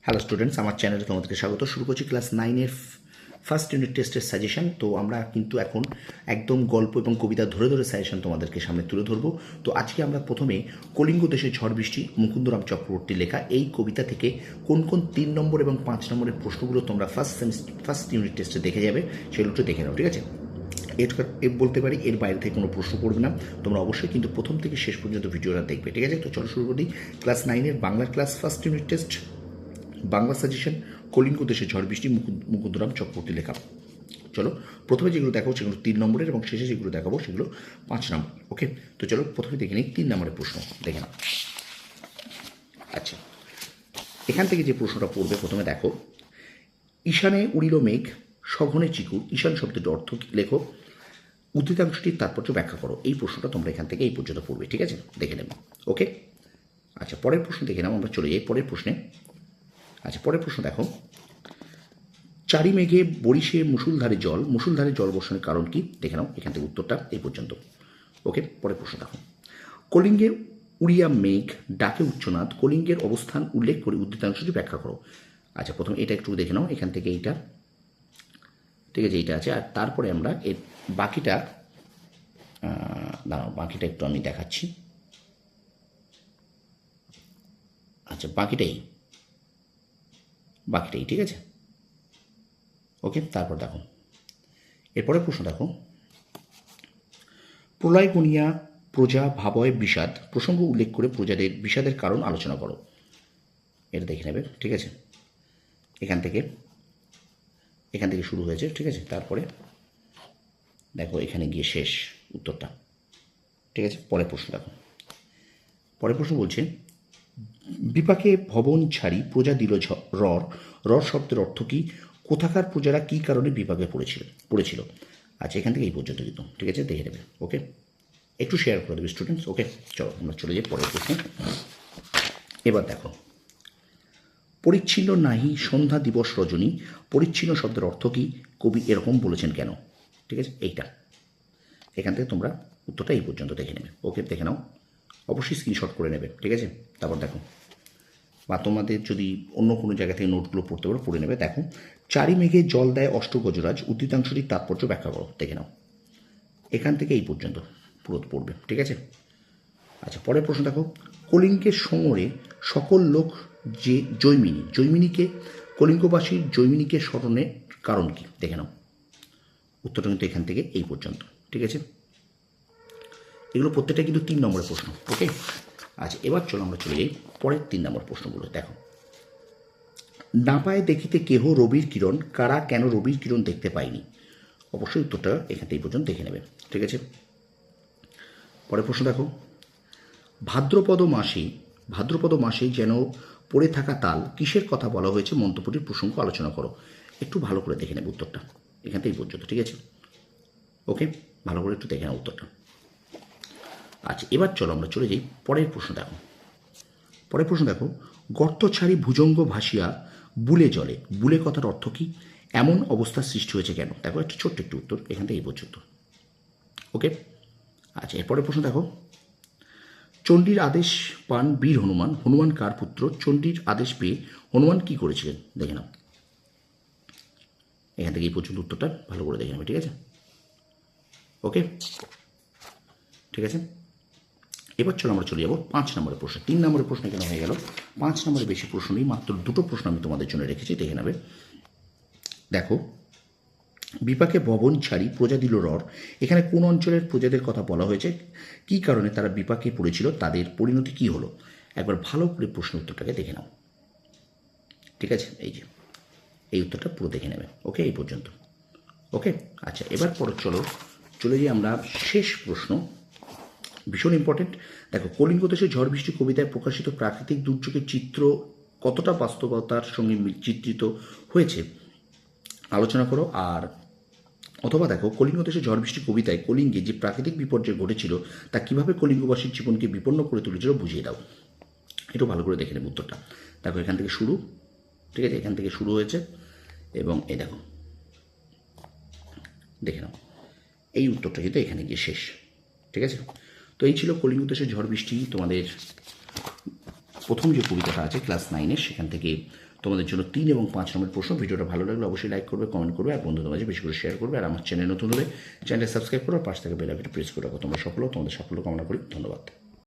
Hello students, আমার চ্যানেলে তোমাদেরকে স্বাগত। শুরু করছি ক্লাস 9-এর ফার্স্ট ইউনিট টেস্টের সাজেশন। তো আমরা কিন্তু এখন একদম গল্প এবং কবিতা ধরে ধরে সাজেশন তোমাদেরকে সামনে তুলে ধরবো। তো আজকে আমরা প্রথমে কলিঙ্গ দেশে ঝড় বৃষ্টি মুকুন্দরাম চক্রবর্তীর লেখা এই কবিতা থেকে কোন কোন 3 নম্বর এবং 5 নম্বরের প্রশ্নগুলো তোমরা ফার্স্ট ইউনিট টেস্টে দেখে যাবে সেগুলো একটু দেখে নাও, ঠিক আছে? বলতে পারি এর বাইরে থেকে কোনো প্রশ্ন পড়বে না। তোমরা অবশ্যই কিন্তু প্রথম থেকে শেষ পর্যন্ত ভিডিওটা দেখবে, ঠিক আছে? তো চলো শুরু করি। ক্লাস 9-এর বাংলার class first unit test Bangla suggestion, Kalinga দেশে ঝড় বৃষ্টি মুকুন্দরাম চক্রবর্তী লেখা। চলো প্রথমে যেগুলো দেখাবো সেগুলো 3 নম্বরের এবং শেষে যেগুলো দেখাবো সেগুলো 5 নম্বর। ওকে, তো চলো প্রথমে দেখে নিই 3 নম্বরের প্রশ্ন দেখে নাও। আচ্ছা, এখান থেকে যে প্রশ্নটা পড়বে প্রথমে দেখো, ঈশানে উড়িল মেঘ সঘনে চিকুর, ঈশান শব্দটির অর্থ লেখো, উদ্ধৃতাংশটির তাৎপর্য ব্যাখ্যা করো। এই প্রশ্নটা তোমরা এখান থেকে এই পর্যন্ত পড়বে, ঠিক আছে? দেখে নেব। ওকে, আচ্ছা পরের প্রশ্ন দেখে নাও। আমরা চলে যাই পরের প্রশ্নে। আচ্ছা পরের প্রশ্ন দেখো, চারি মেঘে বরিশে মুষলধারে জল বর্ষণের কারণ কি? দেখে নাও এখান থেকে উত্তরটা এই পর্যন্ত। ওকে, পরের প্রশ্ন দেখো, কলিঙ্গে উড়িয়া মেঘ ডাকে উচ্চনাদ, কলিঙ্গের অবস্থান উল্লেখ করে উদ্ধৃতাংশটি ব্যাখ্যা করো। আচ্ছা প্রথমে এটা একটু দেখে নাও এখান থেকে, এইটা ঠিক আছে, এইটা আছে। আর তারপরে আমরা এর বাকিটা দাঁড়াও, বাকিটা একটু আমি দেখাচ্ছি। আচ্ছা বাকিটাই ঠিক আছে। ওকে, তারপর দেখো এরপরে প্রশ্ন দেখো, প্রলয় গণিয়া প্রজা ভাবয় বিষাদ, প্রসঙ্গ উল্লেখ করে প্রজাদের বিষাদের কারণ আলোচনা করো। এটা দেখে নেবে, ঠিক আছে? এখান থেকে শুরু হয়েছে, ঠিক আছে? তারপরে দেখো এখানে গিয়ে শেষ উত্তরটা, ঠিক আছে? পরের প্রশ্ন দেখো, পরের প্রশ্ন বলছে, বিপাকে ভবন ছাড়ি প্রজা দিল রর শব্দের অর্থ কি? কোথাকার প্রজারা কি কারণে বিপাকে পড়েছিল? আচ্ছা এখান থেকে এই পর্যন্ত কিন্তু, ঠিক আছে? দেখে নেবে। ওকে, একটু শেয়ার করে দেবে স্টুডেন্টস। ওকে, চলো আমরা চলে যাই পরের প্রশ্নে। এবার দেখো, পরিচ্ছিন্ন নাহি সন্ধ্যা দিবস রজনী, পরিচ্ছিন্ন শব্দের অর্থ কি? কবি এরকম বলেছেন কেন? ঠিক আছে, এইটা এখান থেকে তোমরা উত্তরটা এই পর্যন্ত দেখে নেবে। ওকে, দেখে নাও, অবশ্যই স্ক্রিনশট করে নেবে, ঠিক আছে? তারপর দেখো, বা তোমাদের যদি অন্য কোনো জায়গা থেকে নোটগুলো পড়তে পারো পড়ে নেবে। দেখো, চারি মেঘে জল দেয় অষ্টগজরাজ, উদ্ধৃতাংশটির তাৎপর্য ব্যাখ্যা করো। দেখে নাও এখান থেকে এই পর্যন্ত পুরো পড়বে, ঠিক আছে? আচ্ছা পরের প্রশ্ন দেখো, কলিঙ্গের সমরে সকল লোক যে জৈমিনীকে কলিঙ্গবাসীর জৈমিনীকে স্মরণের কারণ কি? দেখে নাও উত্তরটা কিন্তু এখান থেকে এই পর্যন্ত, ঠিক আছে? এগুলো প্রত্যেকটা কিন্তু 3 নম্বরের প্রশ্ন। ওকে, আচ্ছা এবার চলো আমরা চলে যাই পরের 3 নম্বর প্রশ্নগুলো। দেখো, না পায় দেখিতে কেহ রবির কিরণ, কারা কেন রবির কিরণ দেখতে পায়নি? অবশ্যই উত্তরটা এখান থেকে এই পর্যন্ত দেখে নেবে, ঠিক আছে? পরের প্রশ্ন দেখো, ভাদ্রপদ মাসে যেন পড়ে থাকা তাল, কিসের কথা বলা হয়েছে? মন্তব্যটির প্রসঙ্গ আলোচনা করো। একটু ভালো করে দেখে নেবে উত্তরটা এখান থেকে এই পর্যন্ত, ঠিক আছে? ওকে, ভালো করে একটু দেখে নাও উত্তরটা। আচ্ছা এবার চলো আমরা চলে যাই পরের প্রশ্ন দেখো। পরের প্রশ্ন দেখো, গর্ত ছাড়ি ভুজঙ্গ ভাসিয়া বুলে জলে, বুলে কথার অর্থ কি? এমন অবস্থার সৃষ্টি হয়েছে কেন? দেখো একটা ছোট্ট একটু উত্তর এখান থেকে এই পর্যন্ত। ওকে, আচ্ছা এরপরের প্রশ্ন দেখো, চণ্ডীর আদেশ পান বীর হনুমান, হনুমান কার পুত্র? চণ্ডীর আদেশ পেয়ে হনুমান কি করেছিলেন? দেখে নাও এখান থেকে এই পর্যন্ত উত্তরটা ভালো করে দেখে নেবে, ঠিক আছে? ওকে, ঠিক আছে। এবার চলো আমরা চলে যাবো 5 নম্বরের প্রশ্ন। 3 নম্বরের প্রশ্ন কেন হয়ে গেল? 5 নম্বরের বেশি প্রশ্ন নেই, মাত্র 2টো প্রশ্ন আমি তোমাদের জন্য রেখেছি, দেখে নেবে। দেখো, বিপাকে ভবন ছাড়ি প্রজা দিল রর, এখানে কোন অঞ্চলের প্রজাদের কথা বলা হয়েছে? কি কারণে তারা বিপাকে পড়েছিল? তাদের পরিণতি কি হলো? একবার ভালো করে প্রশ্ন উত্তরটাকে দেখে নাও, ঠিক আছে? এই যে এই উত্তরটা পুরো দেখে নেবে। ওকে, এই পর্যন্ত। ওকে, আচ্ছা এবার পরে চলে যাই আমরা শেষ প্রশ্ন, ভীষণ ইম্পর্টেন্ট। দেখো, কলিঙ্গ দেশে ঝড় বৃষ্টি কবিতায় প্রকাশিত প্রাকৃতিক দুর্যোগের চিত্র কতটা বাস্তবতার সঙ্গে চিত্রিত হয়েছে আলোচনা করো। আর অথবা দেখো, কলিঙ্গ দেশে ঝড় বৃষ্টি কবিতায় কলিঙ্গে যে প্রাকৃতিক বিপর্যয় ঘটেছিল তা কীভাবে কলিঙ্গবাসীর জীবনকে বিপন্ন করে তুলেছিল বুঝিয়ে দাও। একটু ভালো করে দেখে নেব উত্তরটা। দেখো এখান থেকে শুরু, ঠিক আছে? এখান থেকে শুরু হয়েছে এবং এই দেখো দেখে নাও এই উত্তরটা কিন্তু এখানে গিয়ে শেষ, ঠিক আছে? তো এই ছিল কলিঙ্গ দেশে ঝড় বৃষ্টি তোমাদের প্রথম যে কবিতাটা আছে ক্লাস 9-এর, সেখান থেকে তোমাদের জন্য 3 এবং 5 নম্বরের প্রশ্ন। ভিডিওটা ভালো লাগলে অবশ্যই লাইক করবে, কমেন্ট করবে, আর বন্ধুদের মাঝে বেশি করে শেয়ার করবে। আর আমার চ্যানেল নতুন হলে চ্যানেলটা সাবস্ক্রাইব করো, আর পাশ থেকে বেল আইকনটা প্রেস করে রাখো। তোমরা সফল হও, তোমাদের সাফল্য কামনা করি। ধন্যবাদ।